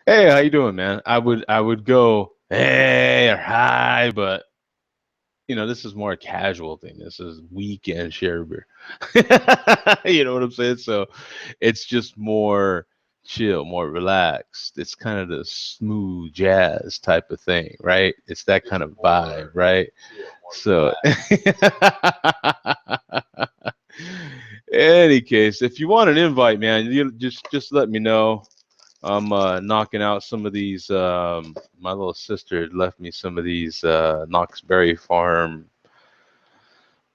Hey, how you doing, man? I would go hey or hi, but this is more a casual thing. This is weekend share beer. You know what I'm saying? So it's just more chill, more relaxed. It's kind of the smooth jazz type of thing, right? It's that kind of vibe, right? So, any case, if you want an invite, man, you just let me know. I'm knocking out some of these. My little sister had left me some of these Knox Berry Farm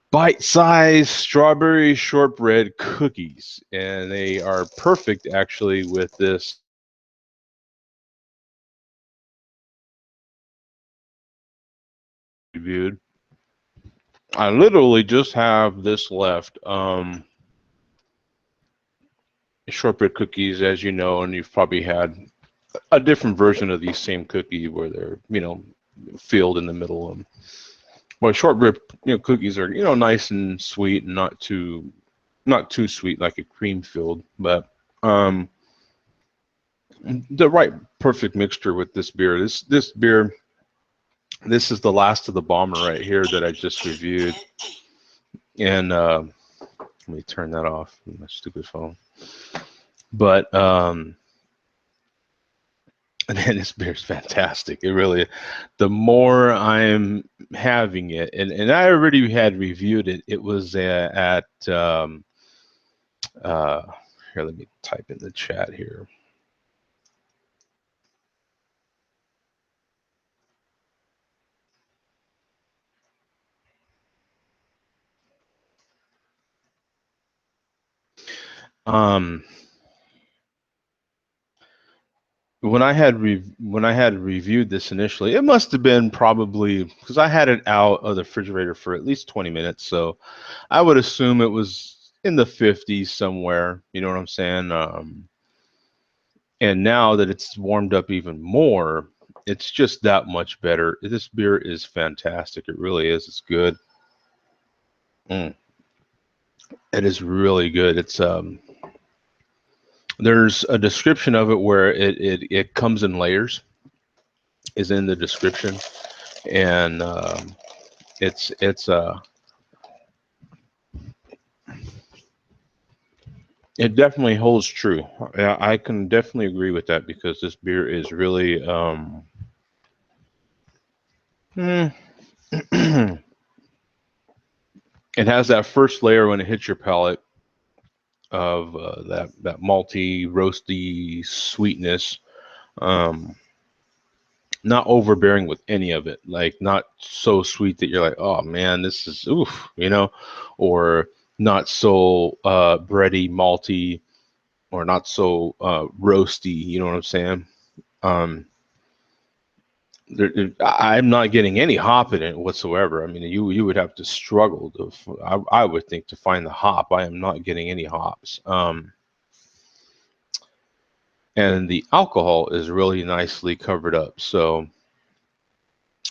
bite-sized strawberry shortbread cookies, and they are perfect actually with this reviewed. I literally just have this left. Shortbread cookies, as you know, and you've probably had a different version of these same cookie where they're filled in the middle. Well, shortbread cookies are nice and sweet and not too sweet like a cream filled, but um, the right perfect mixture with this beer. This beer, this is the last of the bomber right here that I just reviewed, and let me turn that off. My stupid phone. But man, this beer is fantastic. It really, the more I'm having it, and I already had reviewed it. It was at uh, here. Let me type in the chat here. Um, when I had reviewed this initially, it must have been probably because I had it out of the refrigerator for at least 20 minutes, so I would assume it was in the 50s somewhere. You know what I'm saying? And now that it's warmed up even more, it's just that much better. This beer is fantastic. It really is. It's good. Mm, it is really good. It's there's a description of it where it comes in layers, is in the description, and it's it definitely holds true. I can definitely agree with that because this beer is really it has that first layer when it hits your palate of that malty, roasty sweetness. Um, not overbearing with any of it. Like not so sweet that you're like, oh man, this is oof, or not so bready, malty, or not so roasty. You know what I'm saying? Um, I'm not getting any hop in it whatsoever. I mean, you would have to struggle to, I would think, to find the hop. I am not getting any hops. And the alcohol is really nicely covered up. So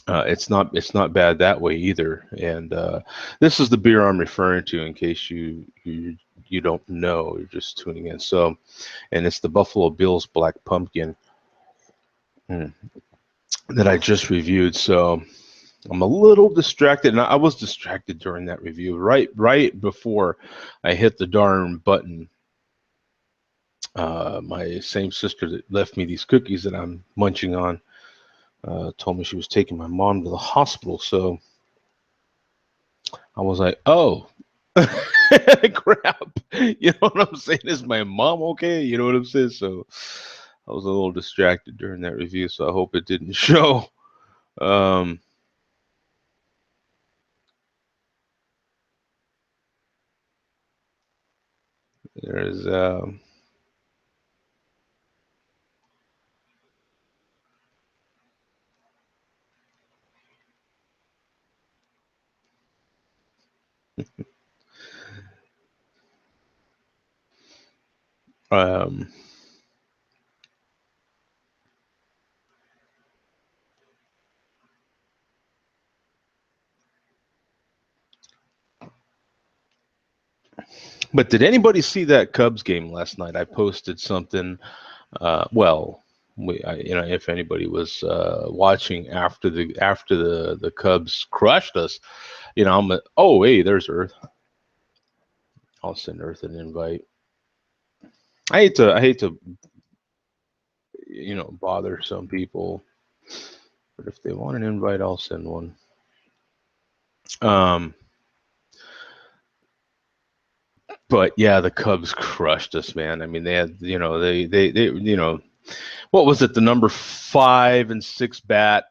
it's not bad that way either. And this is the beer I'm referring to in case you don't know, you're just tuning in. So, and it's the Buffalo Bills Black Pumpkin mm, that I just reviewed. So I'm a little distracted, and I was distracted during that review. Right before I hit the darn button, my same sister that left me these cookies that I'm munching on told me she was taking my mom to the hospital. So I was like, oh, crap. You know what I'm saying? Is my mom okay? You know what I'm saying? So I was a little distracted during that review, so I hope it didn't show. Um, there's um, but did anybody see that Cubs game last night? I posted something. Well, If anybody was watching after the Cubs crushed us, oh, hey, there's Earth. I'll send Earth an invite. I hate to bother some people, but if they want an invite, I'll send one. Um, but yeah, the Cubs crushed us, man. I mean, they had, what was it? The number 5 and 6 bat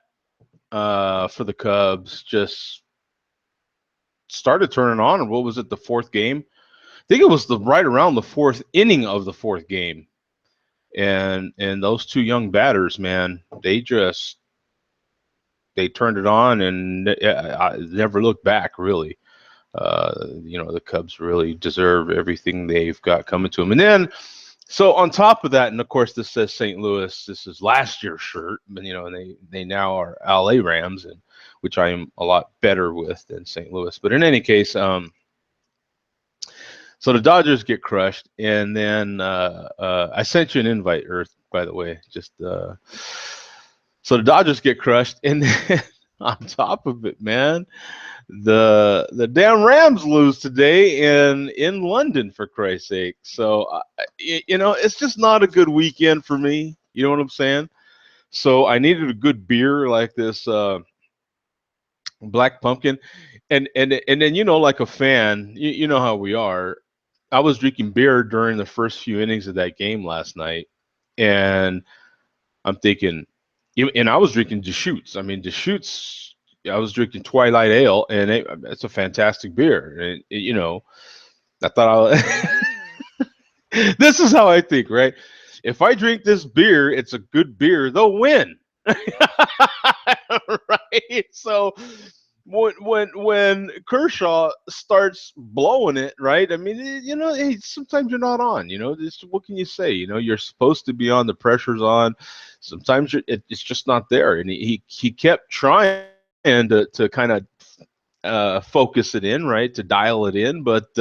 for the Cubs just started turning on. And what was it? The 4th game? I think it was right around the 4th inning of the 4th game. And those 2 young batters, man, they turned it on and I never looked back, really. The Cubs really deserve everything they've got coming to them. And then, so on top of that, and of course, this says St. Louis. This is last year's shirt, but and they now are LA Rams, and which I am a lot better with than St. Louis. But in any case, so the Dodgers get crushed, and then I sent you an invite, Earth, by the way. Just so the Dodgers get crushed, and then on top of it, man, the damn Rams lose today in London, for Christ's sake. So it's just not a good weekend for me. You know what I'm saying? So I needed a good beer like this Black Pumpkin, and then like a fan, you know how we are. I was drinking beer during the first few innings of that game last night, and I'm thinking, and I was drinking Deschutes. I mean, Deschutes. I was drinking Twilight Ale, and it's a fantastic beer. And I thought this is how I think, right? If I drink this beer, it's a good beer. They'll win, right? So when Kershaw starts blowing it, right? I mean, hey, sometimes you're not on. What can you say? You're supposed to be on. The pressure's on. Sometimes it's just not there, and he kept trying to kind of focus it in, right? To dial it in, but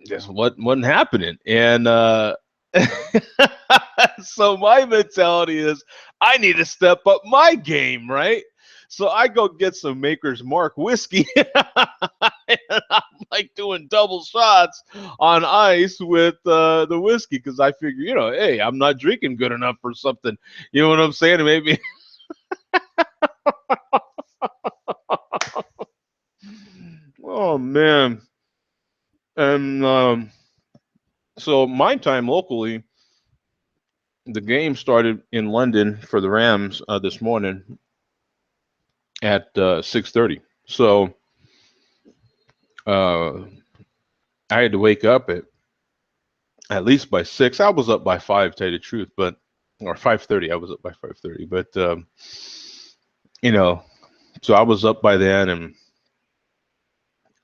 just wasn't happening. And so my mentality is I need to step up my game, right? So I go get some Maker's Mark whiskey. And I'm like doing double shots on ice with the whiskey because I figure, hey, I'm not drinking good enough for something. You know what I'm saying? Maybe. Oh man. And so my time locally, the game started in London for the Rams this morning at 6:30. So uh, I had to wake up at least by 6. I was up by 5, to tell you the truth, or 5:30. I was up by 5:30, but so I was up by then and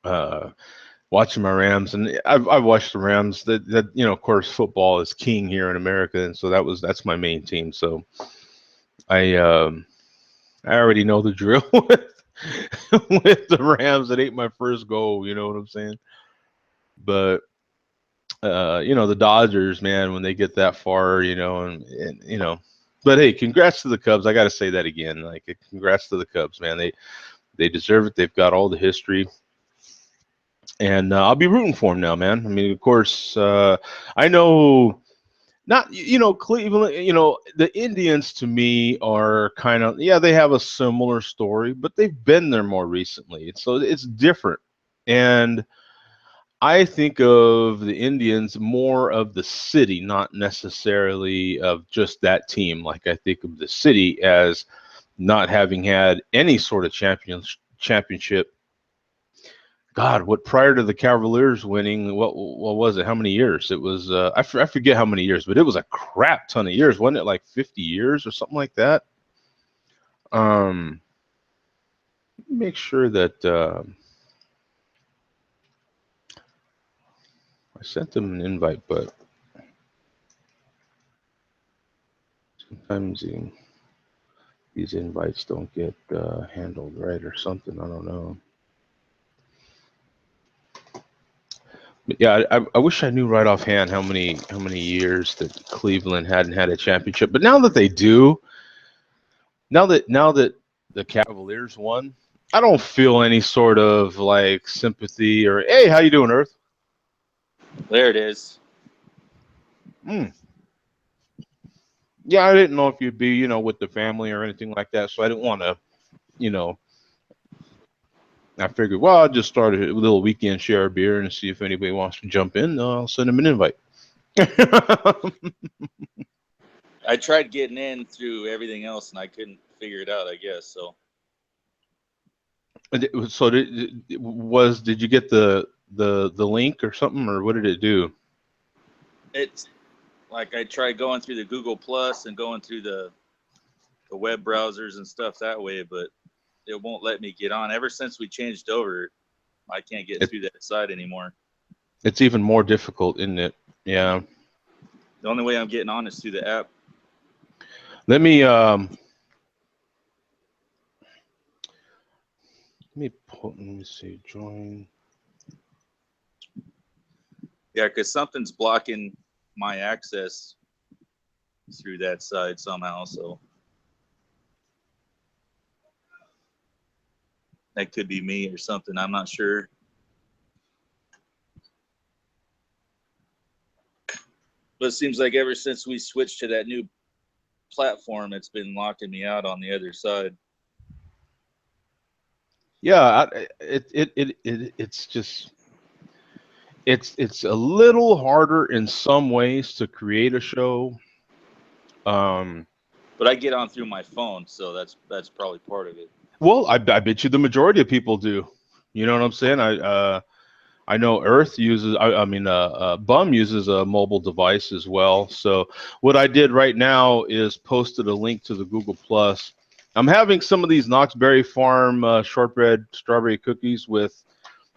uh, watching my Rams, and I've watched the Rams. That of course, football is king here in America, and so that's my main team. So I already know the drill with the Rams. It ain't my first goal, you know what I'm saying? But the Dodgers, man, when they get that far, and but hey, congrats to the Cubs. I got to say that again. Like, congrats to the Cubs, man. They deserve it. They've got all the history, and I'll be rooting for them now, man. I mean, of course, I know. Not, Cleveland, the Indians to me are kind of, yeah, they have a similar story, but they've been there more recently. So it's different. And I think of the Indians more of the city, not necessarily of just that team. Like, I think of the city as not having had any sort of championship. God, what prior to the Cavaliers winning, what was it? How many years? It was I forget how many years, but it was a crap ton of years, wasn't it? Like 50 years or something like that. Make sure that I sent them an invite, but sometimes these invites don't get handled right or something. I don't know. Yeah, I wish I knew right offhand how many years that Cleveland hadn't had a championship. But now that they do, now that the Cavaliers won, I don't feel any sort of like sympathy or hey, how you doing, Earth? There it is. Mm. Yeah, I didn't know if you'd be, with the family or anything like that, so I didn't want to, you know. I figured, well, I'll just start a little weekend share a beer and see if anybody wants to jump in. I'll send them an invite. I tried getting in through everything else and I couldn't figure it out, I guess. So So did you get the link or something, or what did it do? it's like I tried going through the Google Plus and going through the web browsers and stuff that way, but it won't let me get on. Ever since we changed over, I can't get It, through that site anymore. it's even more difficult, isn't it? Yeah. The only way I'm getting on is through the app. Let me see. Join. Yeah, because something's blocking my access through that site somehow. So that could be me or something. I'm not sure. But it seems like ever since we switched to that new platform, it's been locking me out on the other side. Yeah, it's just it's a little harder in some ways to create a show. Um, But I get on through my phone, so that's probably part of it. well, I bet you the majority of people do. You know what I'm saying? I know Earth uses, Bum uses a mobile device as well. So what I did right now is posted a link to the Google Plus. I'm having some of these Knott's Berry Farm shortbread strawberry cookies with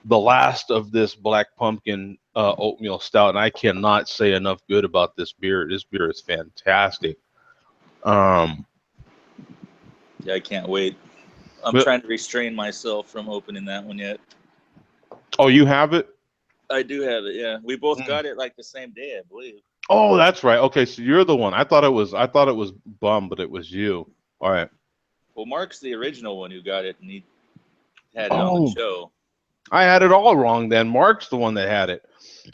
the last of this black pumpkin oatmeal stout, and I cannot say enough good about this beer. This beer is fantastic. Um, Yeah, I can't wait. I'm but, trying to restrain myself from opening that one yet. oh, you have it? I do have it. Yeah, we both Mm. got it like the same day, I believe. Oh, that's right. Okay, so you're the one. I thought it was Bum, but it was you. All right. Well, Mark's the original one who got it, and he had it on the Oh, show. I had it all wrong then. Mark's the one that had it.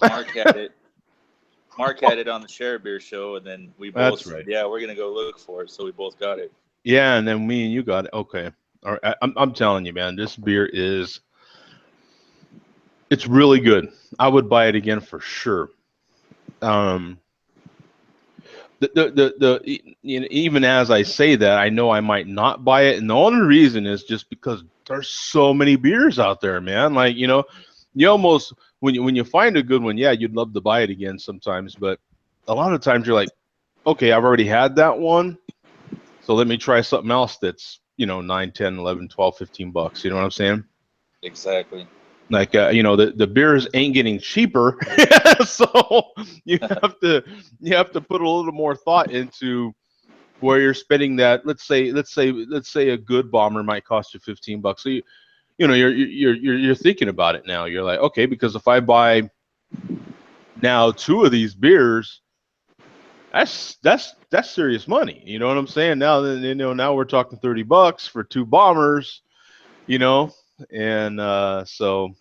Mark had it. Mark had it on the Share Beer show, and then we both That's said, right. "Yeah, we're gonna go look for it." So we both got it. Yeah, and then me and you got it. Okay. All right. I'm telling you, man, this beer it's really good. I would buy it again for sure. Um, even as I say that, I know I might not buy it, and the only reason is just because there's so many beers out there, man. Like, you almost when you find a good one, yeah, you'd love to buy it again sometimes, but a lot of times you're like, okay, I've already had that one, so let me try something else that's 9, 10, 11, 12, $15. You know what I'm saying? Exactly. Like, the beers ain't getting cheaper, so you have to put a little more thought into where you're spending that. Let's say a good bomber might cost you $15. So you're thinking about it now. You're like, okay, because if I buy now two of these beers, that's serious money. You know what I'm saying? Now now we're talking $30 for two bombers. You know, and so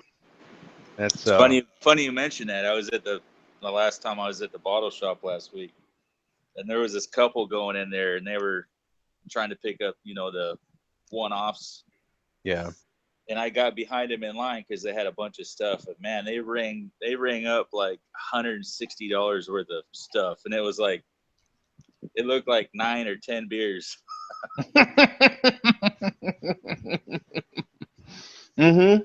that's It's funny you mentioned that. I was at the last time I was at the bottle shop last week, and there was this couple going in there, and they were trying to pick up, the one-offs. yeah. And I got behind them in line because they had a bunch of stuff. And man, they rang up like $160 worth of stuff, and it was like it looked like 9 or 10 beers. Mm-hmm.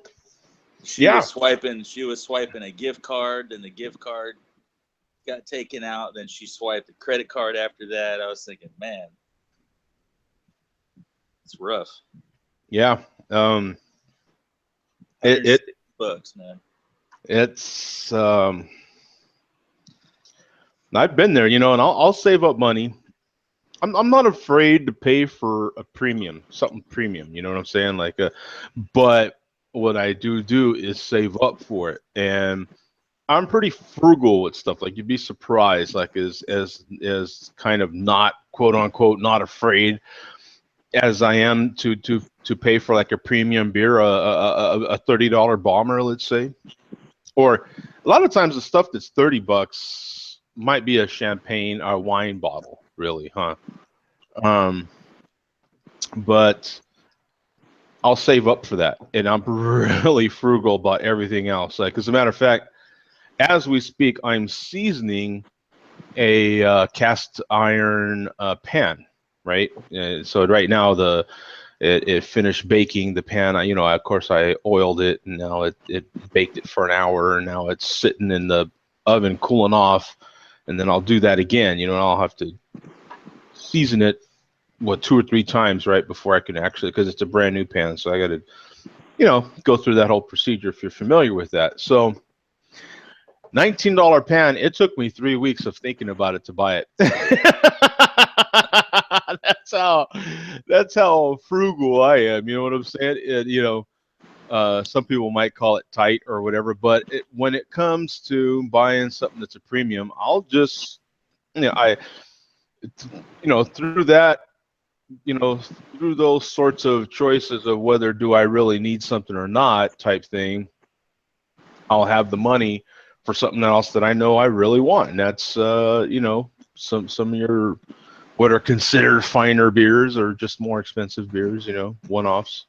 She Yeah. was swiping a gift card, and the gift card got taken out. Then she swiped a credit card after that. I was thinking, man, it's rough. Yeah. Um, it, it $100, man. it's I've been there, and I'll save up money. I'm not afraid to pay for a premium, something premium. You know what I'm saying? Like, but what I do is save up for it, and I'm pretty frugal with stuff. Like you'd be surprised, like as kind of not quote unquote not afraid as I am to pay for like a premium beer, a $30 bomber, let's say. Or a lot of times the stuff that's $30 might be a champagne or wine bottle, really, huh? Um, but I'll save up for that, and I'm really frugal about everything else. Like as a matter of fact, as we speak, I'm seasoning a cast iron pan, right? So right now it finished baking the pan. Of course, I oiled it, and now it baked it for an hour, and now it's sitting in the oven cooling off, and then I'll do that again. And I'll have to season it, 2 or 3 times, right, before I can actually, because it's a brand new pan, so I got to, go through that whole procedure if you're familiar with that. So $19 pan. It took me 3 weeks of thinking about it to buy it. that's how frugal I am. You know what I'm saying? Some people might call it tight or whatever, but when it comes to buying something that's a premium, I'll just, through that, through those sorts of choices of whether do I really need something or not type thing, I'll have the money for something else that I know I really want. And that's, some of your, what are considered finer beers or just more expensive beers, one-offs.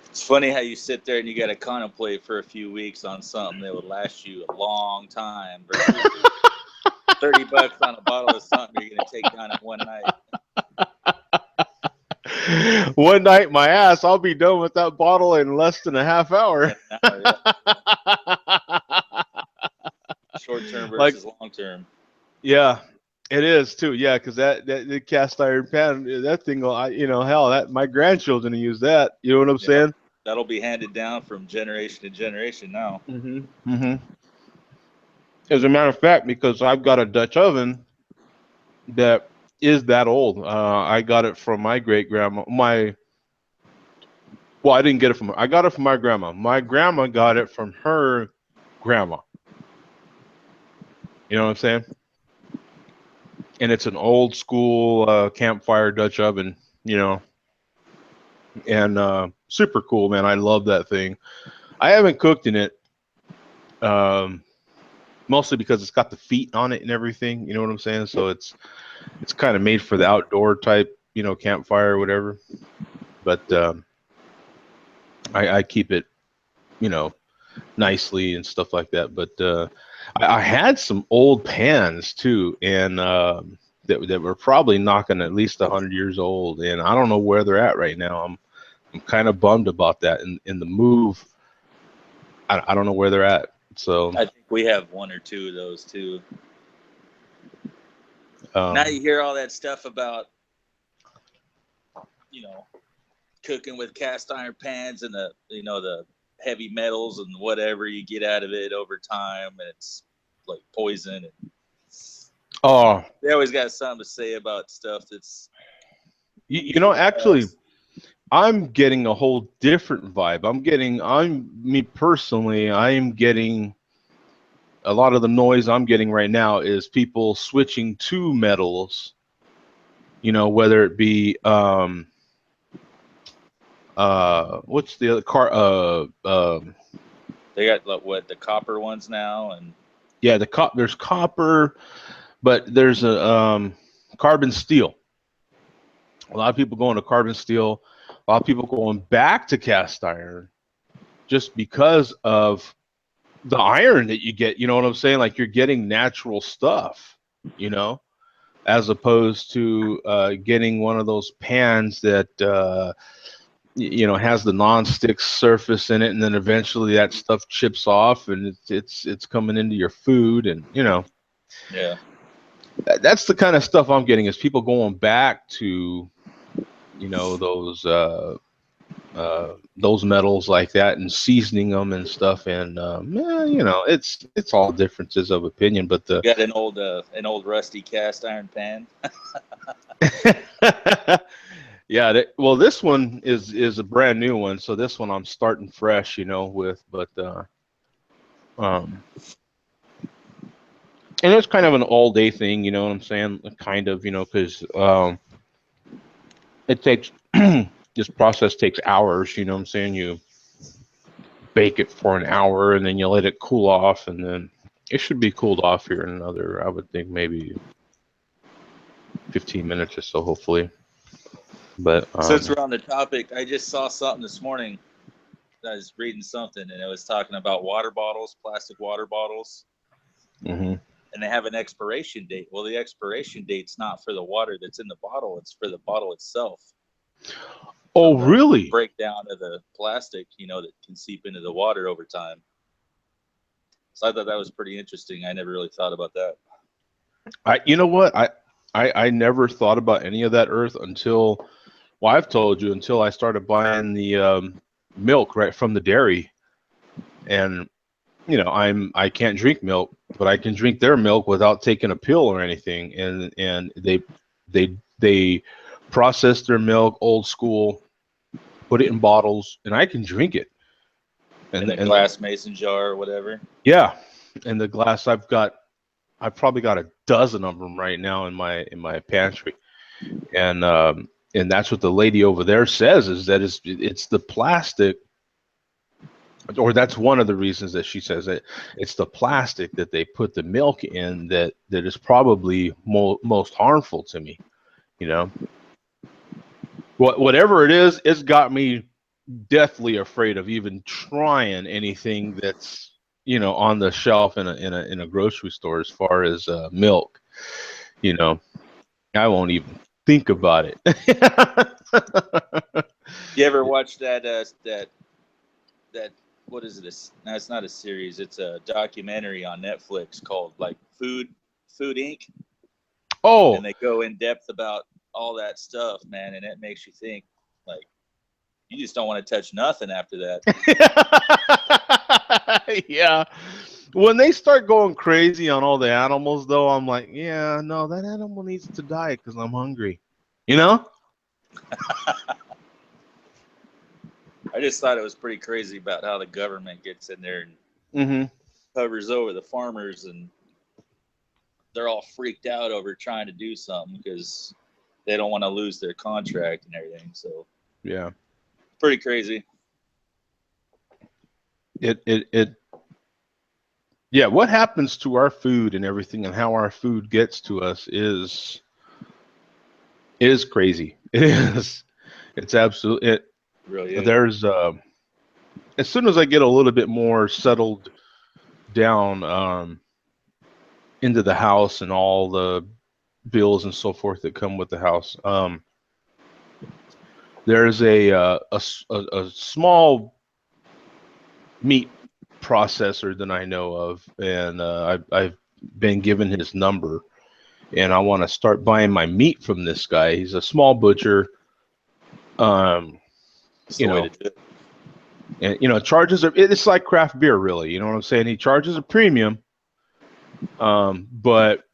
It's funny how you sit there and you got to contemplate for a few weeks on something that would last you a long time versus $30 on a bottle of something you're going to take down in one night. One night, my ass, I'll be done with that bottle in less than a half hour. Short term versus long term. Yeah, it is too. Yeah, because that the cast iron pan, that thing, hell, that my grandchildren use that. You know what I'm saying? That'll be handed down from generation to generation now. Mm-hmm. Mm-hmm. As a matter of fact, because I've got a Dutch oven that is that old. I got it from my great grandma. Well, I didn't get it from her. I got it from my grandma. My grandma got it from her grandma. You know what I'm saying? And it's an old school campfire Dutch oven, and super cool, man. I love that thing. I haven't cooked in it, mostly because it's got the feet on it and everything. You know what I'm saying? So it's kind of made for the outdoor type, campfire or whatever. But I keep it, nicely and stuff like that. But I had some old pans too, and that were probably knocking at least 100 years old, and I don't know where they're at right now. I'm kind of bummed about that. In the move, I don't know where they're at. So I think we have one or two of those too. Now you hear all that stuff about, cooking with cast iron pans and the heavy metals and whatever you get out of it over time, and it's like poison. And they always got something to say about stuff that's. Actually, I'm getting a whole different vibe. Me personally, I am getting a lot of the noise I'm getting right now is people switching to metals, whether it be, what's the other they got the copper ones now, and yeah, there's copper, but there's a carbon steel. A lot of people going to carbon steel. A lot of people going back to cast iron just because of the iron that you get. You know what I'm saying? Like you're getting natural stuff, as opposed to getting one of those pans that has the non-stick surface in it, and then eventually that stuff chips off, and it's coming into your food, and yeah, that's the kind of stuff I'm getting is people going back to those metals like that and seasoning them and stuff, and it's all differences of opinion, but you got an old rusty cast iron pan. Yeah, well, this one is a brand new one, so this one I'm starting fresh, with, but And it's kind of an all day thing, you know what I'm saying? Kind of, you know, because it takes this process takes hours, you know what I'm saying? You bake it for an hour and then you let it cool off, and then it should be cooled off here in another, I would think, maybe 15 minutes or so, hopefully. But Since we're on the topic, I just saw something this morning. I was reading something and it was talking about water bottles, plastic water bottles, mhm. and they have an expiration date. Well, the expiration date's not for the water that's in the bottle, it's for the bottle itself. Oh, From the really? breakdown of the plastic, you know, that can seep into the water over time. So I thought that was pretty interesting. I never really thought about that. You know what? I never thought about any of that, Earth, until, well, I've told you, until I started buying the milk right from the dairy. And, you know, I can't drink milk, but I can drink their milk without taking a pill or anything. And they process their milk old school, put it in bottles, and I can drink it. In a glass mason jar or whatever. Yeah, and the glass I've probably got a dozen of them right now in my pantry, and that's what the lady over there says, is that it's the plastic, or that's one of the reasons that she says that it's the plastic that they put the milk in that is probably most harmful to me. You know, whatever it is, it's got me deathly afraid of even trying anything that's, you know, on the shelf in a grocery store as far as milk. You know, I won't even think about it. You ever watch that what is it? No, it's not a series. It's a documentary on Netflix called like Food Inc. Oh, And they go in depth about all that stuff, man, and it makes you think like you just don't want to touch nothing after that. yeah. When they start going crazy on all the animals, though, I'm like, yeah, no, that animal needs to die because I'm hungry. You know? I just thought it was pretty crazy about how the government gets in there and Mm-hmm. hovers over the farmers, and they're all freaked out over trying to do something because they don't want to lose their contract and everything. So Yeah. pretty crazy. Yeah, what happens to our food and everything and how our food gets to us is crazy. It is. It's absolutely it. Really is. There's as soon as I get a little bit more settled down into the house and all the bills and so forth that come with the house, there's a small meat processor that I know of, and I've been given his number, and I want to start buying my meat from this guy. He's a small butcher. You know, and you know, charges it's like craft beer, really. You know what I'm saying? He charges a premium, but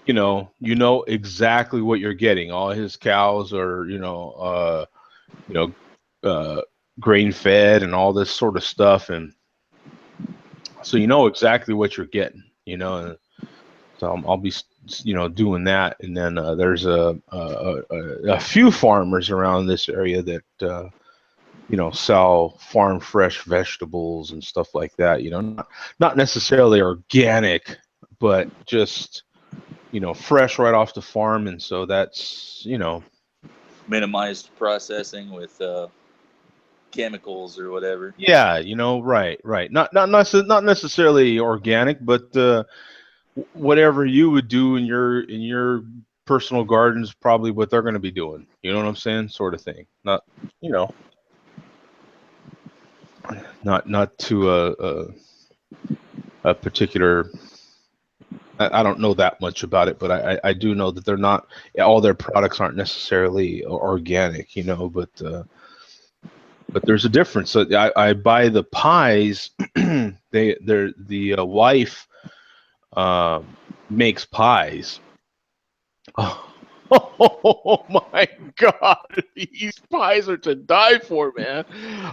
you know exactly what you're getting. All his cows are, grain fed and all this sort of stuff, and so you know exactly what you're getting. You know, and so I'll be, you know, doing that, and then there's a few farmers around this area that you know, sell farm fresh vegetables and stuff like that. You know, not necessarily organic, but just, you know, fresh right off the farm. And so that's, you know, Minimized processing with chemicals or whatever. yeah, you know, right. Not necessarily organic, but whatever you would do in your personal gardens, probably what they're going to be doing. You know what I'm saying? Sort of thing. Not, you know, not to a particular. I don't know that much about it, but I do know that they're not, all their products aren't necessarily organic, you know, but there's a difference. So I buy the pies. The wife makes pies. Oh my God, these pies are to die for, man.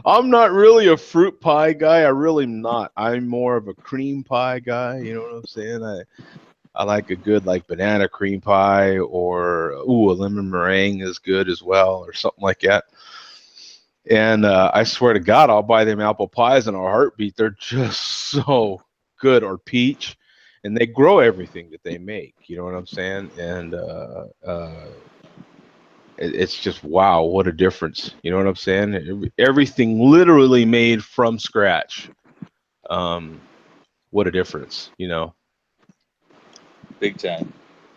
I'm not really a fruit pie guy. I really am not. I'm more of a cream pie guy. You know what I'm saying? I like a good like banana cream pie, or ooh, a lemon meringue is good as well, or something like that. And I swear to God, I'll buy them apple pies in a heartbeat. They're just so good, or peach, and they grow everything that they make. You know what I'm saying? And it's just wow, what a difference. You know what I'm saying? Everything literally made from scratch. What a difference, you know. Big time.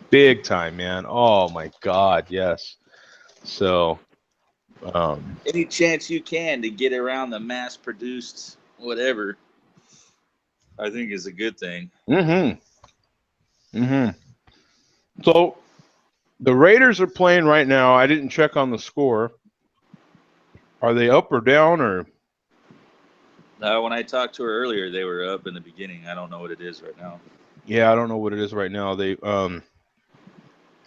Big time, man. Oh my God, yes. So, Any chance you can to get around the mass produced whatever, I think is a good thing. mm-hmm, mm-hmm. So the Raiders are playing right now. I didn't check on the score. Are they up or down, or? When I talked to her earlier, they were up in the beginning. I don't know what it is right now. Yeah, I don't know what it is right now. They the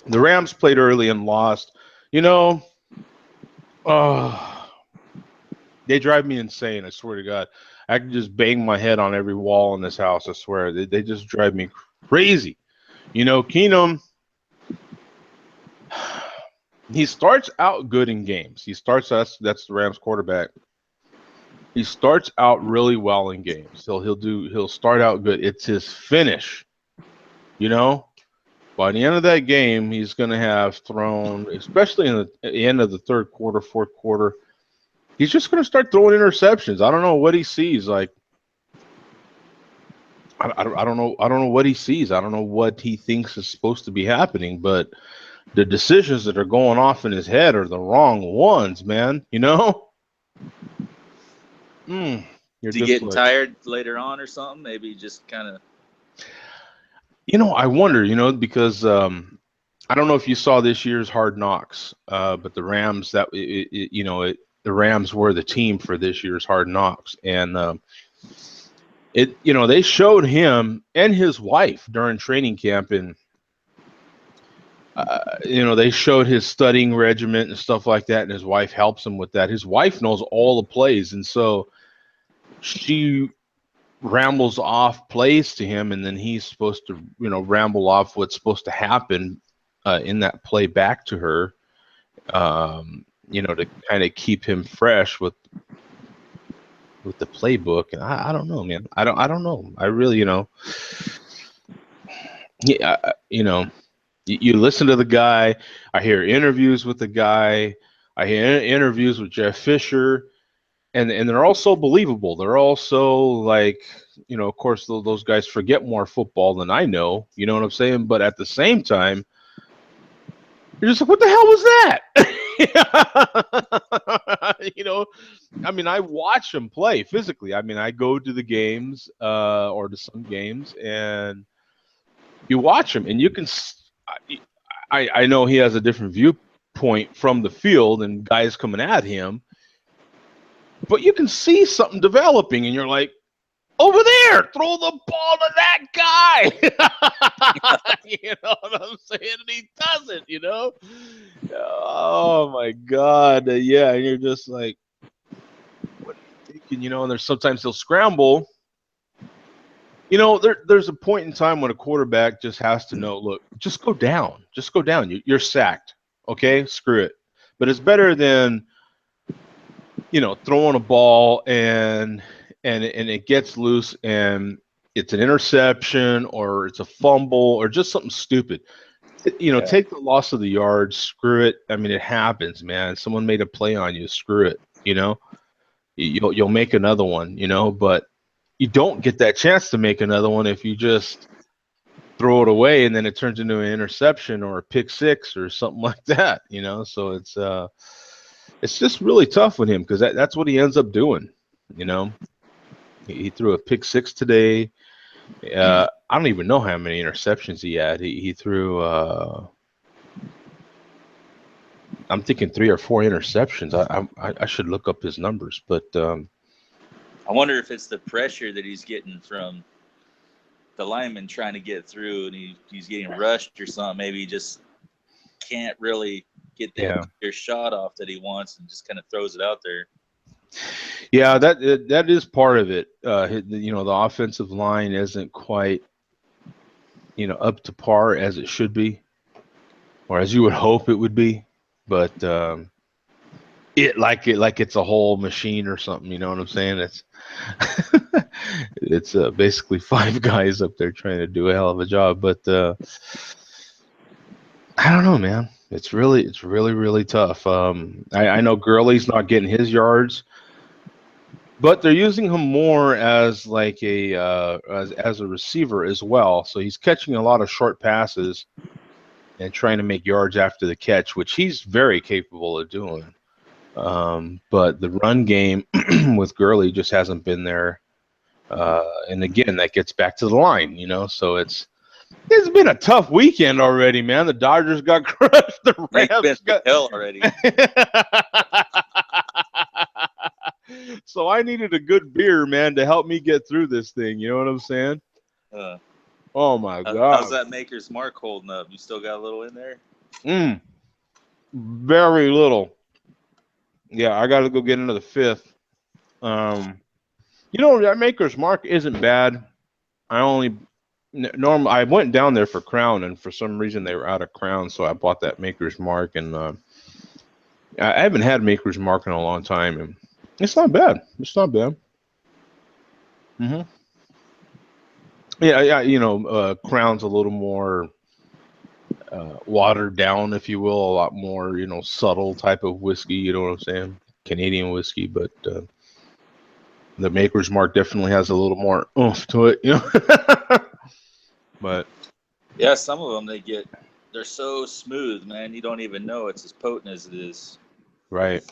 Rams played early and lost. You know, they drive me insane. I swear to God, I can just bang my head on every wall in this house. I swear, they just drive me crazy. You know, Keenum, he starts out good in games. That's the Rams quarterback. He starts out really well in games. He'll start out good. It's his finish, you know. By the end of that game, he's going to have thrown, especially at the end of the third quarter, fourth quarter, he's just going to start throwing interceptions. I don't know what he sees. Like, I don't know. I don't know what he sees. I don't know what he thinks is supposed to be happening. But the decisions that are going off in his head are the wrong ones, man. You know. You're Is he just getting like, tired later on or something? Maybe just kind of. you know. I wonder. You know, because I don't know if you saw this year's Hard Knocks, but the Rams the Rams were the team for this year's Hard Knocks, and they showed him and his wife during training camp, and they showed his studying regimen and stuff like that, and his wife helps him with that. His wife knows all the plays, and so she rambles off plays to him, and then he's supposed to ramble off what's supposed to happen in that play back to her, to kind of keep him fresh with the playbook. And I don't know, man. I don't know. I really, yeah, you listen to the guy. I hear interviews with the guy. I hear interviews with Jeff Fisher, and they're all so believable. They're all so like, of course, those guys forget more football than I know. You know what I'm saying? But at the same time, you're just like, what the hell was that? I mean, I watch them play physically. I mean, I go to the games or to some games, and you watch him, and you can. I know he has a different viewpoint from the field and guys coming at him, but you can see something developing, and you're like, over there, throw the ball to that guy. You know what I'm saying? And he doesn't. Oh my God, yeah. And you're just like, what are you thinking? And there's sometimes he'll scramble. There's a point in time when a quarterback just has to know, look, just go down. Just go down. You're sacked. Okay? Screw it. But it's better than, throwing a ball and it gets loose and it's an interception or it's a fumble or just something stupid. Take the loss of the yards. Screw it. I mean, it happens, man. Someone made a play on you. Screw it. You'll make another one, but you don't get that chance to make another one if you just throw it away and then it turns into an interception or a pick six or something like that, So it's just really tough with him because that's what he ends up doing, He threw a pick six today. I don't even know how many interceptions he had. He threw, I'm thinking 3 or 4 interceptions. I should look up his numbers, but I wonder if it's the pressure that he's getting from the lineman trying to get through, and he's getting rushed or something. Maybe he just can't really get that clear shot off that he wants, and just kind of throws it out there. Yeah, that is part of it. The offensive line isn't quite, up to par as it should be, or as you would hope it would be. But it like it's a whole machine or something. You know what I'm saying? It's basically five guys up there trying to do a hell of a job. But I don't know, man. It's really tough. I know Gurley's not getting his yards, but they're using him more as like as a receiver as well. So he's catching a lot of short passes and trying to make yards after the catch, which he's very capable of doing. But the run game with Gurley just hasn't been there. And again, that gets back to the line, So it's been a tough weekend already, man. The Dodgers got crushed. The It's been Rams got hell already. So I needed a good beer, man, to help me get through this thing. You know what I'm saying? Uh, Oh my how's God. that Maker's Mark holding up? You still got a little in there? Very little. Yeah, I got to go get into the fifth. That Maker's Mark isn't bad. I went down there for Crown, and for some reason they were out of Crown, so I bought that Maker's Mark, and I haven't had Maker's Mark in a long time, and it's not bad. It's not bad. Mm-hmm. Yeah. Crown's a little more watered down, if you will, a lot more, subtle type of whiskey. You know what I'm saying? Canadian whiskey, but the Maker's Mark definitely has a little more oomph to it, But yeah, some of them they're so smooth, man. You don't even know it's as potent as it is. right.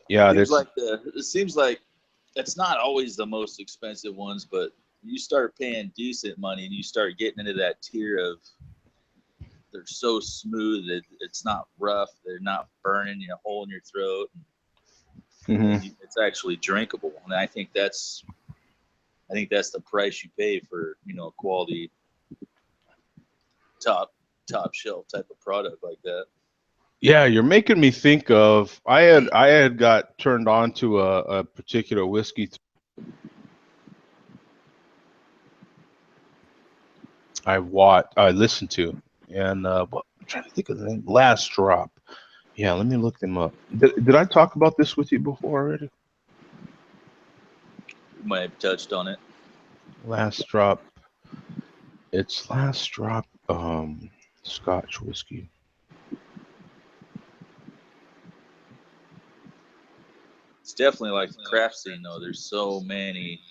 Yeah, It seems like it's not always the most expensive ones, but you start paying decent money and you start getting into that tier of they're so smooth that it's not rough, they're not burning a hole in your throat. It's actually drinkable, and I think that's the price you pay for a quality top shelf type of product like that. Yeah, you're making me think of I had got turned on to a particular whiskey I listened to, and I'm trying to think of the name. Last Drop. Yeah, let me look them up. Did I talk about this with you before already? You might have touched on it. Last Drop. It's Last Drop Scotch whiskey. It's definitely like the craft scene, though. There's so many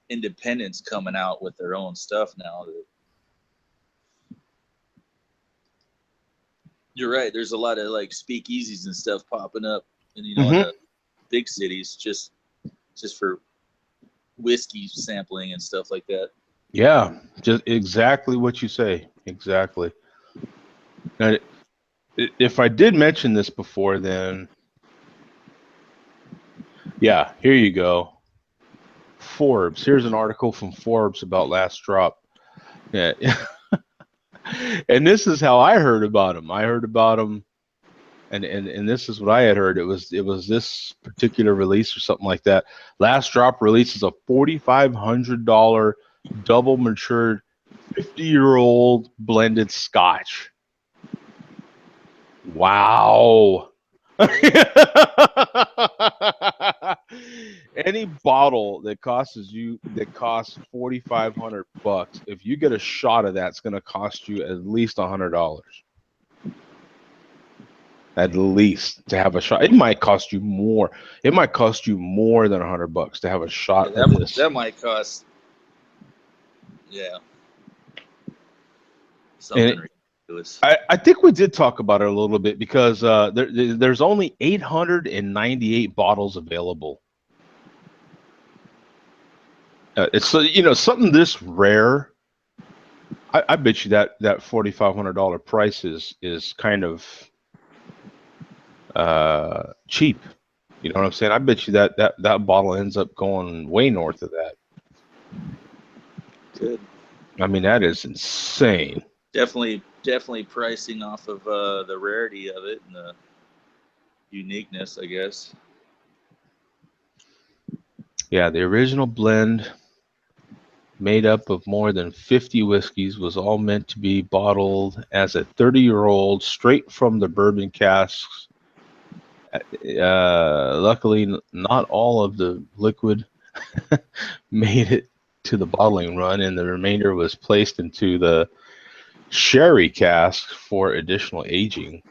independents coming out with their own stuff now. You're right. There's a lot of like speakeasies and stuff popping up, and in the big cities just for whiskey sampling and stuff like that. Yeah, just exactly what you say. Exactly. Now, if I did mention this before, then yeah, here you go. Forbes. Here's an article from Forbes about Last Drop. Yeah. And this is how I heard about him. I heard about him, and this is what I had heard. It was this particular release or something like that. Last Drop releases a $4,500 double matured 50-year-old blended Scotch. Wow. Any bottle that costs $4,500, if you get a shot of that, it's going to cost you at least $100. At least to have a shot. It might cost you more. It might cost you more than $100 to have a shot of this. That might cost. Yeah. Something ridiculous. I think we did talk about it a little bit because there's only 898 bottles available. It's something this rare. I bet you that $4,500 price is kind of cheap. You know what I'm saying? I bet you that bottle ends up going way north of that. Good. I mean, that is insane. Definitely pricing off of the rarity of it and the uniqueness, I guess. Yeah, the original blend made up of more than 50 whiskeys, was all meant to be bottled as a 30-year-old straight from the bourbon casks. Luckily, not all of the liquid made it to the bottling run, and the remainder was placed into the sherry cask for additional aging.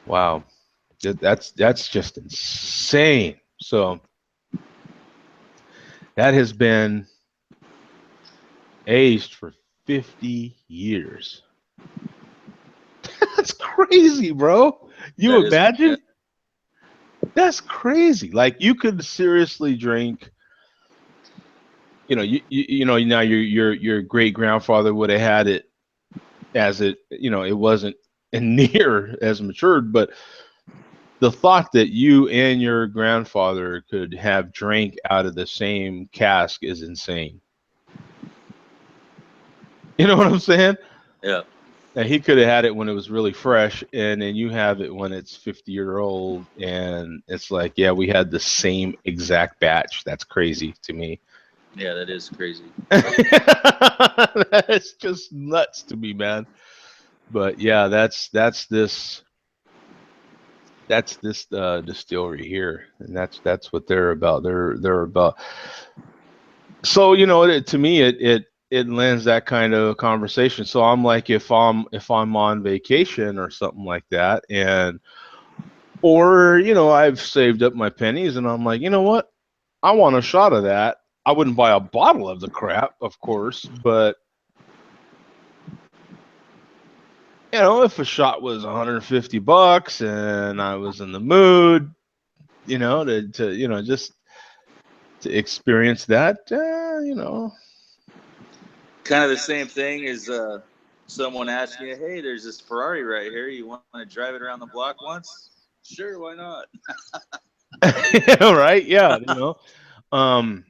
Wow, that's just insane. So that has been aged for 50 years. That's crazy, bro. You That is, imagine? That's crazy. Like you could seriously drink. You know now your great grandfather would have had it as it. It wasn't near as matured, but the thought that you and your grandfather could have drank out of the same cask is insane. You know what I'm saying? yeah. And he could have had it when it was really fresh, and then you have it when it's 50-year-old, and it's like, yeah, we had the same exact batch. That's crazy to me. Yeah, that is crazy. That's just nuts to me, man. But yeah, that's this distillery here, and that's what they're about. They're about. So to me, it lends that kind of conversation. So I'm like, if I'm on vacation or something like that, and or I've saved up my pennies, and I'm like, you know what, I want a shot of that. I wouldn't buy a bottle of the crap, of course, but if a shot was $150 and I was in the mood, to just to experience that, Kind of the same thing as someone asking you, "Hey, there's this Ferrari right here. You want to drive it around the block once?" Sure, why not? right? Yeah, um,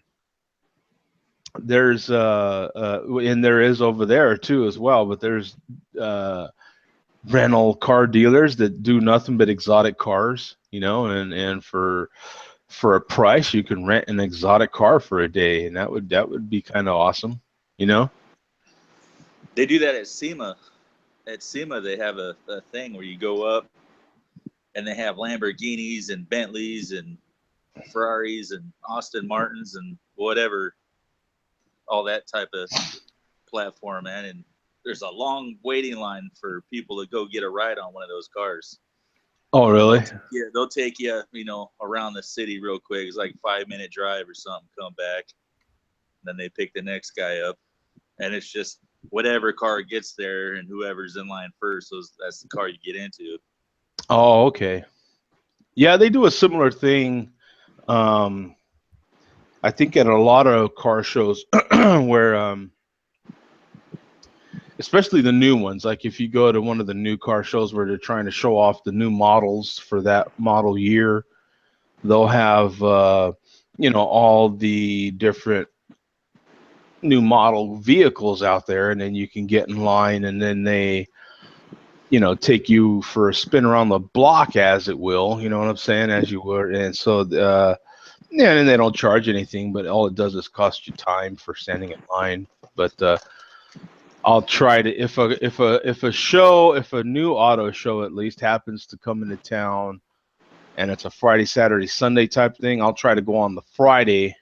there's and there is over there too as well, but there's uh rental car dealers that do nothing but exotic cars, and for a price you can rent an exotic car for a day, and that would be kind of awesome, you know. They do that at SEMA. At SEMA, they have a thing where you go up and they have Lamborghinis and Bentleys and Ferraris and Aston Martins and whatever, all that type of platform, man. And there's a long waiting line for people to go get a ride on one of those cars. Oh, really? They'll take you, around the city real quick. It's like a 5-minute drive or something. Come back, then they pick the next guy up, and it's just whatever car gets there, and whoever's in line first, that's the car you get into. Oh, okay. Yeah, they do a similar thing. um I think at a lot of car shows where especially the new ones, like if you go to one of the new car shows where they're trying to show off the new models for that model year, they'll have all the different new model vehicles out there, and then you can get in line, and then they take you for a spin around the block, as it will, you know what I'm saying, as you were. And so yeah, and they don't charge anything, but all it does is cost you time for standing in line. But I'll try to, if a new auto show at least happens to come into town, and it's a Friday, Saturday, Sunday type thing, I'll try to go on the Friday.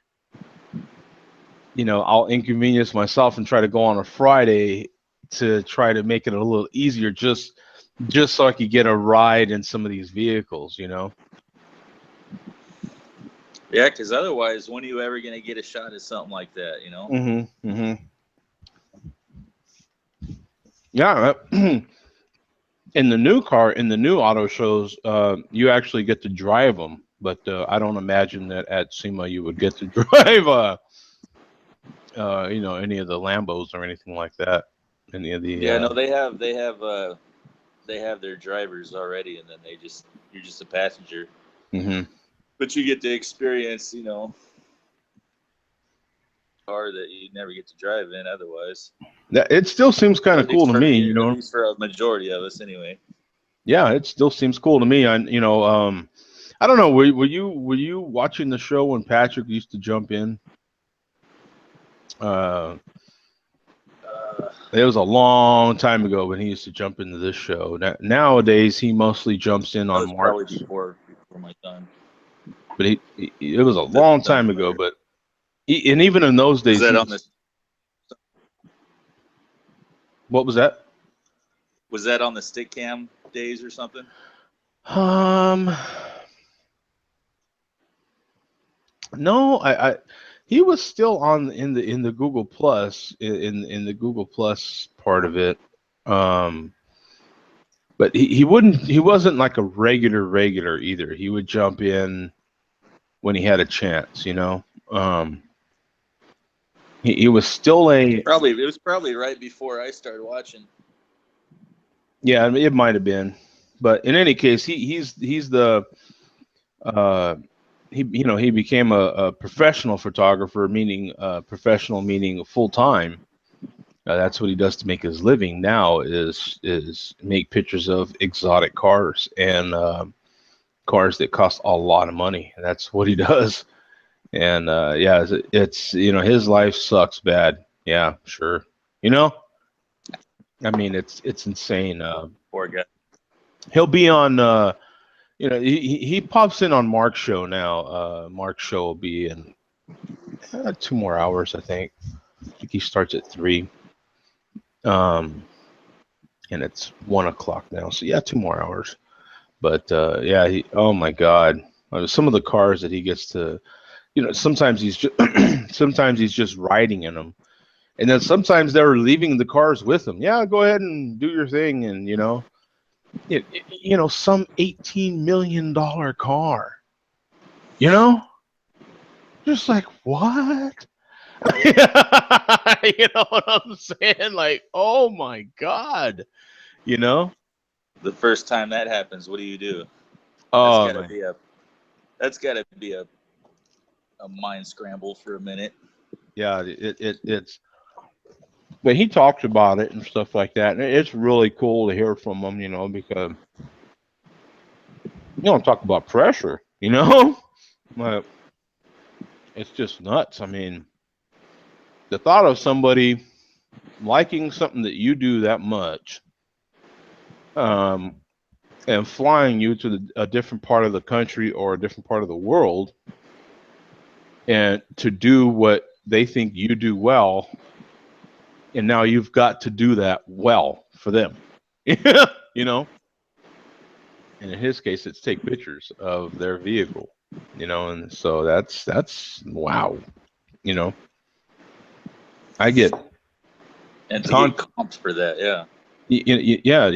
I'll inconvenience myself and try to go on a Friday to try to make it a little easier, just so I could get a ride in some of these vehicles. Yeah, because otherwise, when are you ever going to get a shot at something like that? Mm-hmm. Mm-hmm. Yeah. In the new auto shows, you actually get to drive them, but I don't imagine that at SEMA you would get to drive any of the Lambos or anything like that. Any of the Yeah, no, they have their drivers already, and then you're just a passenger. Mm-hmm. But you get to experience, car that you never get to drive in otherwise. It still seems kind of cool to me, At least for a majority of us, anyway. Yeah, it still seems cool to me. I don't know. Were you watching the show when Patrick used to jump in? Uh, it was a long time ago when he used to jump into this show. Nowadays, he mostly jumps in That on was probably Mark's. before my time. But it was a The long time Dunning ago. Letter. But and even in those Was days, that he on was. the What was that? stick cam days or something? Um, no, he was still on in the Google Plus in the Google Plus part of it. Um, but he wasn't like a regular either. He would jump in when he had a chance, you know. Um, he was still a It was probably right before I started watching. yeah, I mean, it might have been, but in any case, he's the he became a professional photographer, meaning professional meaning full time. That's what he does to make his living now is make pictures of exotic cars and cars that cost a lot of money. That's what he does. And yeah, it's his life sucks bad. Yeah, sure. You know, I mean it's insane. Poor guy. He'll be on. He pops in on Mark's show now. Mark's show will be in 2 more hours, I think. I think he starts at 3. Um, and it's 1 o'clock now. So yeah, 2 more hours. But yeah, oh my God, some of the cars that he gets to, sometimes he's just sometimes he's just riding in them, and then sometimes they're leaving the cars with him. Yeah, go ahead and do your thing, and some $18 million car, you know, just like what? You know what I'm saying? Like, oh my God, you know? The first time that happens, what do you do? That's Oh gotta man. be a that's gotta be a mind scramble for a minute. Yeah, it's but he talks about it and stuff like that. And it's really cool to hear from him, because talk about pressure, Like, it's just nuts. I mean, the thought of somebody liking something that you do that much, um, and flying you to a different part of the country or a different part of the world, and to do what they think you do well, and now you've got to do that well for them, you know. And in his case, it's take pictures of their vehicle, and so that's wow, you know. I get And to con get comped for that, yeah. yeah,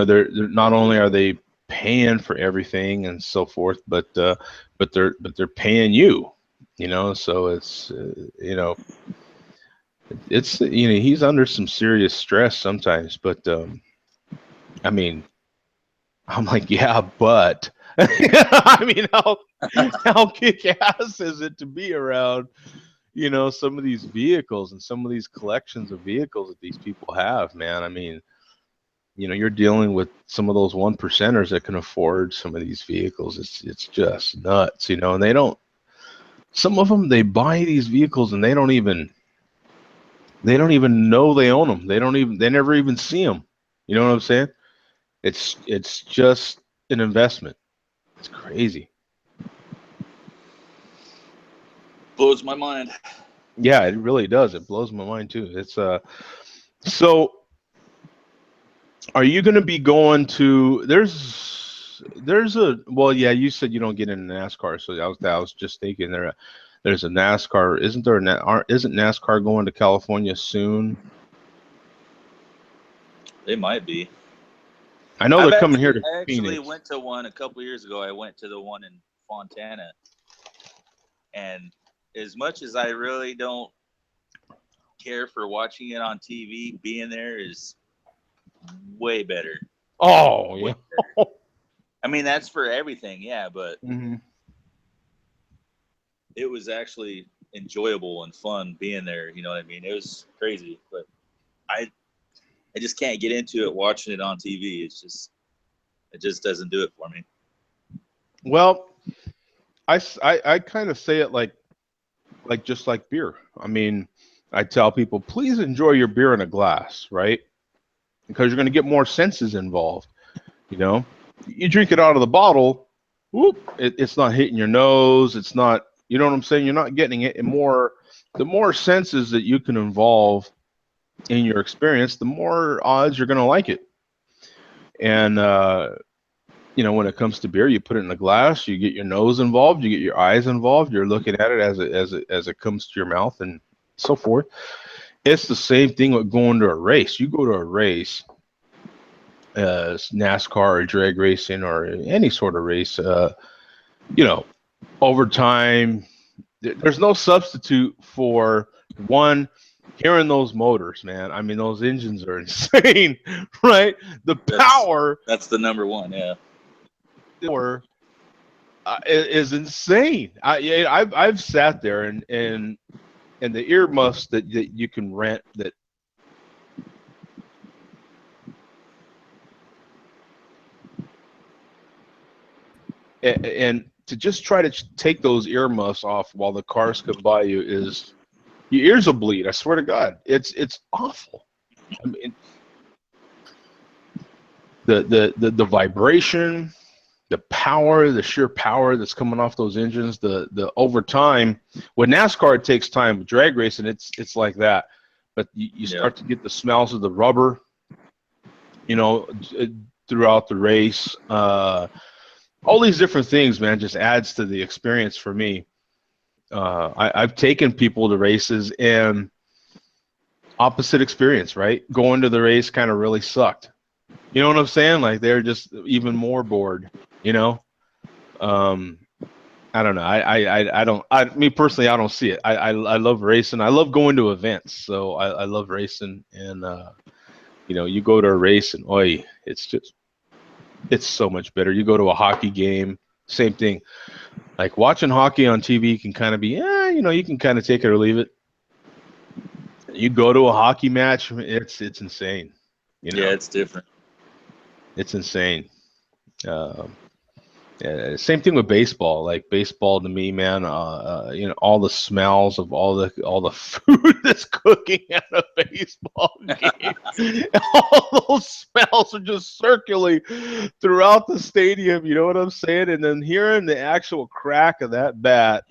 they're not only are they paying for everything and so forth, but they're paying you, so it's he's under some serious stress sometimes, but I mean, I'm like, yeah, but I mean, how kick ass is it to be around, some of these vehicles and some of these collections of vehicles that these people have, man. I mean, you're dealing with some of those 1%ers that can afford some of these vehicles. It's just nuts, and they don't. Some of them they buy these vehicles and they don't even know they own them. They never even see them. You know what I'm saying? It's just an investment. It's crazy. Blows my mind. Yeah, it really does. It blows my mind too. It's so are you going to be going to there's a well, yeah, you said you don't get into NASCAR, so I was just thinking there's a NASCAR. Isn't there isn't NASCAR going to California soon? They might be. I know they're coming here to I actually Phoenix. went to one a couple years ago. I went to the one in Fontana, and as much as I really don't care for watching it on TV, being there is way better. Oh, Way yeah. better. I mean, that's for everything, yeah, but Hmm. it was actually enjoyable and fun being there. You know what I mean? It was crazy, but I I just can't get into it watching it on TV. It just doesn't do it for me. Well, I kind of say it like just like beer. I mean, I tell people, please enjoy your beer in a glass, right? Because you're going to get more senses involved. You know, you drink it out of the bottle, whoop, it's not hitting your nose. It's not, you know what I'm saying? You're not getting it. And the more senses that you can involve in your experience, the more odds you're going to like it. And, you know, when it comes to beer, you put it in a glass, you get your nose involved, you get your eyes involved, you're looking at it as it comes to your mouth and so forth. It's the same thing with going to a race. You go to a race, NASCAR or drag racing or any sort of race, you know, over time, there's no substitute for one, hearing those motors, man. I mean, those engines are insane, right? The power. That's the number one, yeah. Power is insane. I've sat there and the earmuffs that you can rent that. And to just try to take those earmuffs off while the cars come by you is, your ears will bleed. I swear to God, it's awful. I mean, the vibration, the power, the sheer power that's coming off those engines, the over time. With NASCAR, it takes time. With drag racing, it's like that. But you start to get the smells of the rubber, you know, throughout the race. All these different things, man, just adds to the experience for me. I've taken people to races and opposite experience, right? Going to the race kind of really sucked. You know what I'm saying? Like they're just even more bored, you know? I don't know. Me personally, I don't see it. I love racing. I love going to events. So I love racing. And, you know, you go to a race and, oi, it's so much better. You go to a hockey game, same thing. Like watching hockey on TV can kind of be, you know, you can kind of take it or leave it. You go to a hockey match, it's insane. You know? Yeah, it's different. It's insane. Same thing with baseball. Like baseball to me, man, you know, all the smells of all the food that's cooking at a baseball game, all those smells are just circulating throughout the stadium. You know what I'm saying? And then hearing the actual crack of that bat,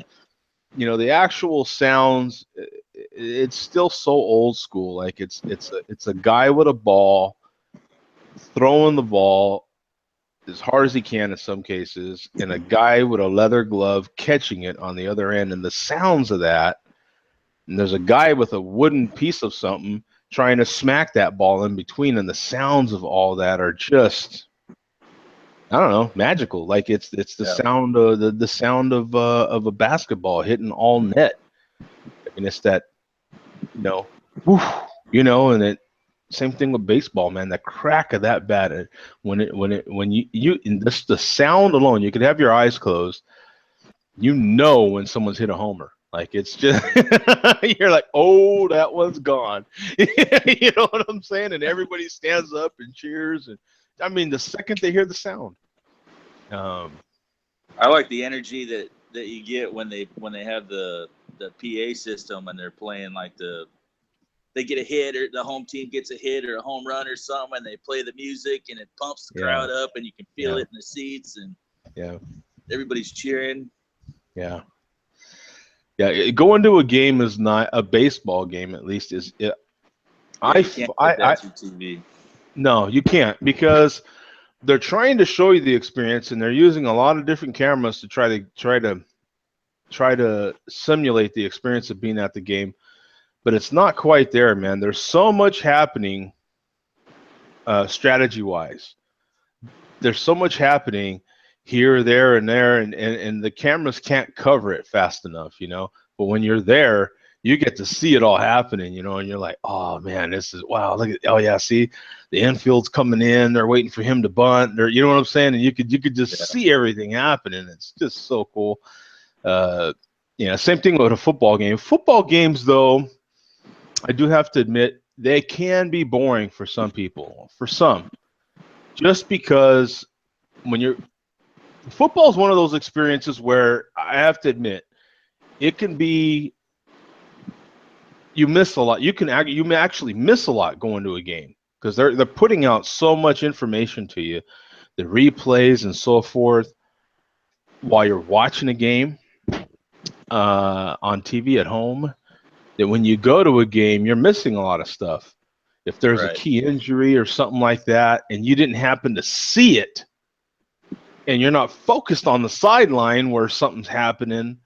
you know, the actual sounds, it's still so old school. Like it's a guy with a ball throwing the ball as hard as he can in some cases, and a guy with a leather glove catching it on the other end, and the sounds of that. And there's a guy with a wooden piece of something trying to smack that ball in between, and the sounds of all that are just, I don't know, magical. Like it's the sound of the sound of a basketball hitting all net. I mean, it's that, you know, woof, you know, and it. Same thing with baseball, man. The crack of that bat, when you and this, the sound alone, you could have your eyes closed. You know when someone's hit a homer. Like it's just you're like, oh, that one's gone. You know what I'm saying? And everybody stands up and cheers. And I mean, the second they hear the sound. I like the energy that you get when they have the PA system and they're playing like they get a hit or the home team gets a hit or a home run or something, and they play the music and it pumps the crowd up and you can feel it in the seats and everybody's cheering. Yeah. Going to a game is not a baseball game. At least is it. TV. No, you can't, because they're trying to show you the experience and they're using a lot of different cameras to try to simulate the experience of being at the game. But it's not quite there, man. There's so much happening strategy-wise. There's so much happening here, there, and there, and the cameras can't cover it fast enough, you know. But when you're there, you get to see it all happening, you know, and you're like, oh, man, this is, wow, look at, oh, yeah, see, the infield's coming in. They're waiting for him to bunt. You know what I'm saying? And you could just see everything happening. It's just so cool. Same thing with a football game. Football games, though, I do have to admit, they can be boring for some people. For some, just because football is one of those experiences where I have to admit, it can be you miss a lot. You may actually miss a lot going to a game because they're putting out so much information to you, the replays and so forth, while you're watching a game on TV at home. That when you go to a game, you're missing a lot of stuff. If there's a Right. key injury or something like that, and you didn't happen to see it, and you're not focused on the sideline where something's happening,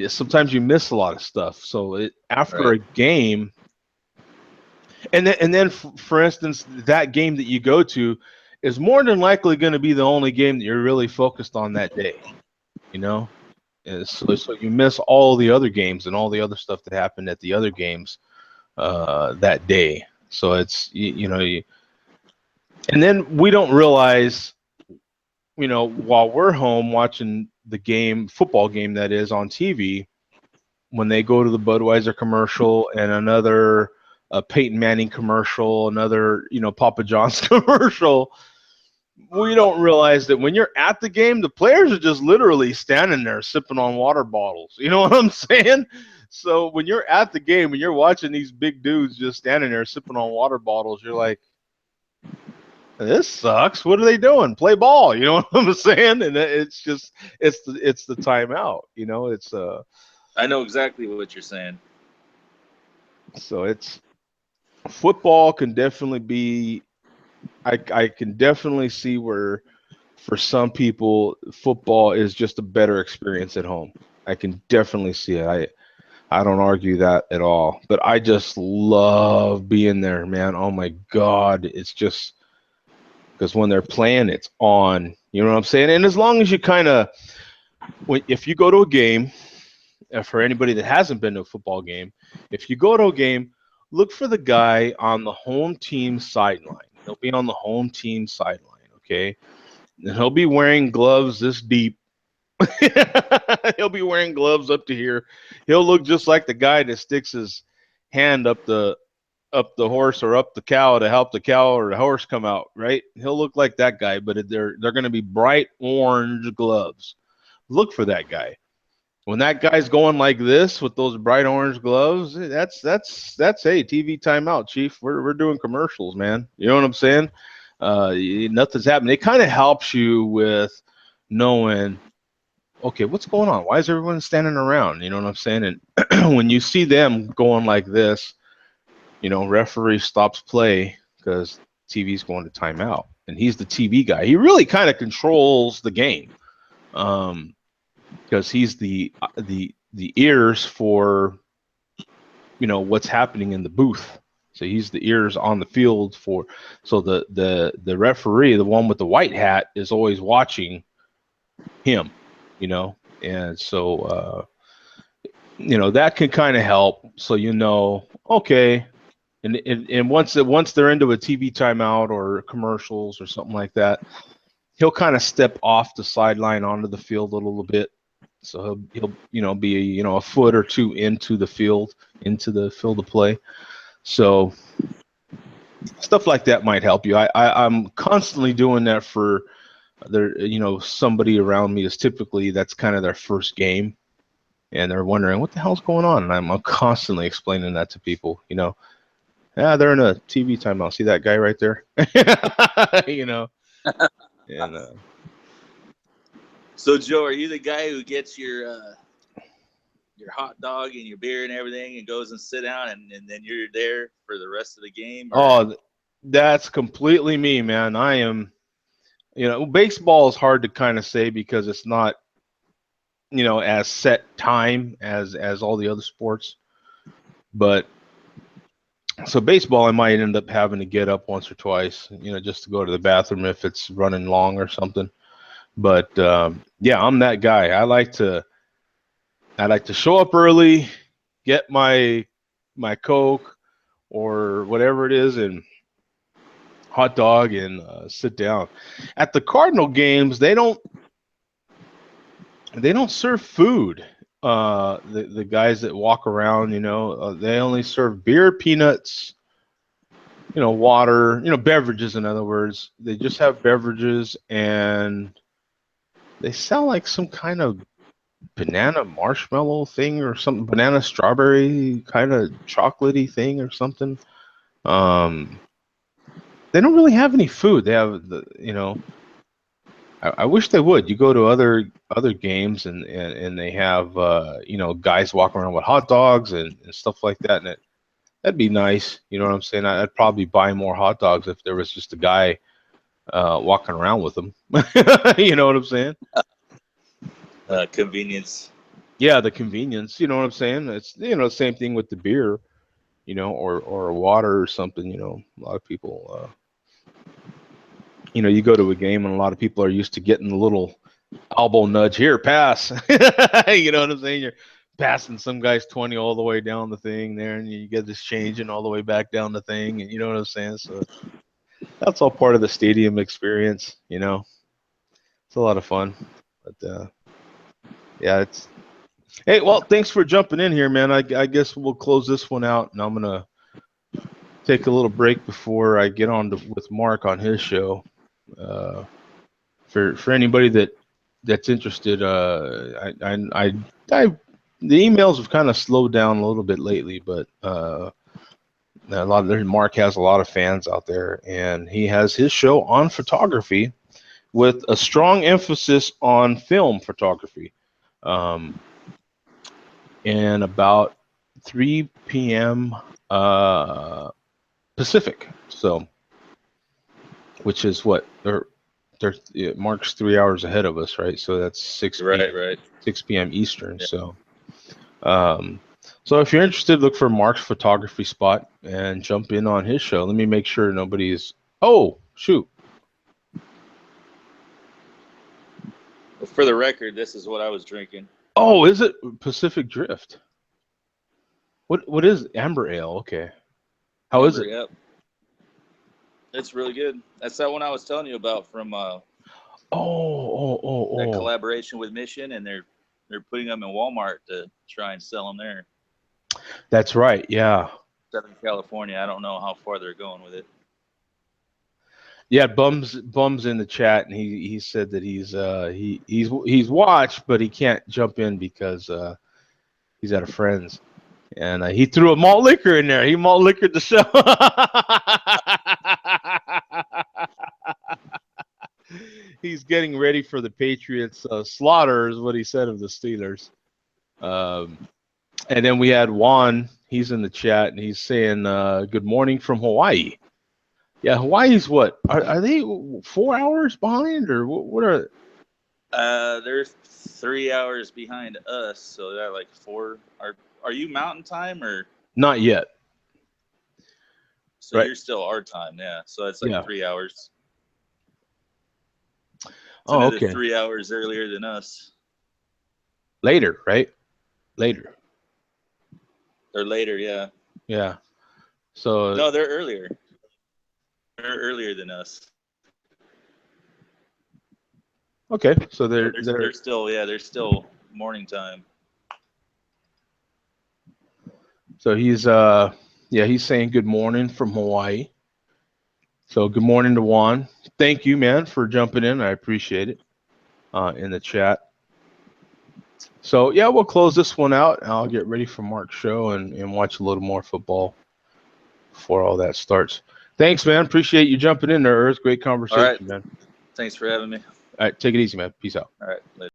sometimes you miss a lot of stuff. So after Right. a game, and then for instance, that game that you go to is more than likely going to be the only game that you're really focused on that day. You know, and so you miss all the other games and all the other stuff that happened at the other games that day. So it's and then we don't realize, while we're home watching the game, football game that is on TV, when they go to the Budweiser commercial and another Peyton Manning commercial, another Papa John's commercial, we don't realize that when you're at the game, the players are just literally standing there sipping on water bottles. You know what I'm saying? So when you're at the game and you're watching these big dudes just standing there sipping on water bottles, you're like, this sucks. What are they doing? Play ball. You know what I'm saying? And it's the timeout. It's I know exactly what you're saying. so it's football can definitely be. I can definitely see where, for some people, football is just a better experience at home. I can definitely see it. I don't argue that at all. But I just love being there, man. Oh my God, it's just because when they're playing, it's on. You know what I'm saying? And as long as you if you go to a game, for anybody that hasn't been to a football game, if you go to a game, look for the guy on the home team sideline. He'll be on the home team sideline, okay? And he'll be wearing gloves this deep. He'll be wearing gloves up to here. He'll look just like the guy that sticks his hand up the horse or up the cow to help the cow or the horse come out, right? He'll look like that guy, but they're going to be bright orange gloves. Look for that guy. When that guy's going like this with those bright orange gloves, that's hey, TV timeout, Chief. We're doing commercials, man. You know what I'm saying? Nothing's happening. It kind of helps you with knowing, okay, what's going on? Why is everyone standing around? You know what I'm saying? And when you see them going like this, referee stops play because TV's going to timeout, and he's the TV guy. He really kind of controls the game. Because he's the ears for what's happening in the booth. So he's the ears on the field so the referee, the one with the white hat, is always watching him, and so that can kind of help. So okay, and once they're into a TV timeout or commercials or something like that, he'll kind of step off the sideline onto the field a little bit. So he'll be a foot or two into the field of play. So stuff like that might help you. I'm constantly doing that for somebody around me is typically that's kind of their first game, and they're wondering what the hell's going on, and I'm constantly explaining that to people. They're in a TV timeout. See that guy right there? And So Joe, are you the guy who gets your hot dog and your beer and everything and goes and sit down and then you're there for the rest of the game? Or? oh, that's completely me, man. I am. Baseball is hard to kind of say because it's not, as set time as all the other sports. But so baseball, I might end up having to get up once or twice, just to go to the bathroom if it's running long or something. But yeah, I'm that guy. I like to show up early, get my Coke or whatever it is, and hot dog, and sit down. At the Cardinal games, they don't serve food. The guys that walk around, they only serve beer, peanuts, water, beverages. In other words, they just have beverages, and they sell like some kind of banana marshmallow thing or something, banana strawberry kind of chocolatey thing or something. They don't really have any food. They have I wish they would. You go to other games and they have guys walking around with hot dogs and stuff like that, and that'd be nice. You know what I'm saying? I'd probably buy more hot dogs if there was just a guy walking around with them. You know what I'm saying? Convenience. Yeah, the convenience. You know what I'm saying? It's same thing with the beer, or water or something. A lot of people. You go to a game and a lot of people are used to getting the little elbow nudge here, pass. You know what I'm saying? You're passing some guy's 20 all the way down the thing there, and you get this changing all the way back down the thing, and you know what I'm saying? So that's all part of the stadium experience. It's a lot of fun. But yeah, it's hey, well, thanks for jumping in here, man. I guess we'll close this one out, and I'm gonna take a little break before I get on with Mark on his show. For anybody that's interested, the emails have kind of slowed down a little bit lately, but Mark has a lot of fans out there, and he has his show on photography with a strong emphasis on film photography. And about 3 p.m. Pacific, so which is what Mark's 3 hours ahead of us, right? So that's 6 p.m. Right. 6 p.m. Eastern. Yeah. So if you're interested, look for Mark's photography spot and jump in on his show. Let me make sure nobody's. Oh, shoot. For the record, this is what I was drinking. Oh, is it Pacific Drift? What is Amber Ale? Okay. How is it? Yep. It's really good. That's that one I was telling you about from that collaboration with Mission, and they're putting them in Walmart to try and sell them there. That's right. Yeah. Southern California. I don't know how far they're going with it. Yeah, Bums in the chat, and he said that he's watched, but he can't jump in because he's at a friend's, and he threw a malt liquor in there. He malt liquored the show. He's getting ready for the Patriots slaughter, is what he said of the Steelers. And then we had Juan. He's in the chat, and he's saying, good morning from Hawaii. Yeah, Hawaii's what? Are they 4 hours behind, or what are? They're 3 hours behind us, so they're like 4. Are you Mountain Time or? Not yet. So you're still our time, yeah. So it's like 3 hours. It's another 3 hours earlier than us. Later, right? Later. They're later, yeah. Yeah. So. No, they're earlier. They're earlier than us. Okay, so they're still morning time. So he's saying good morning from Hawaii. So good morning to Juan. Thank you, man, for jumping in. I appreciate it in the chat. So yeah, we'll close this one out, and I'll get ready for Mark's show and watch a little more football before all that starts. Thanks, man. Appreciate you jumping in there, Earth. Great conversation, man. Thanks for having me. All right, take it easy, man. Peace out. All right, later.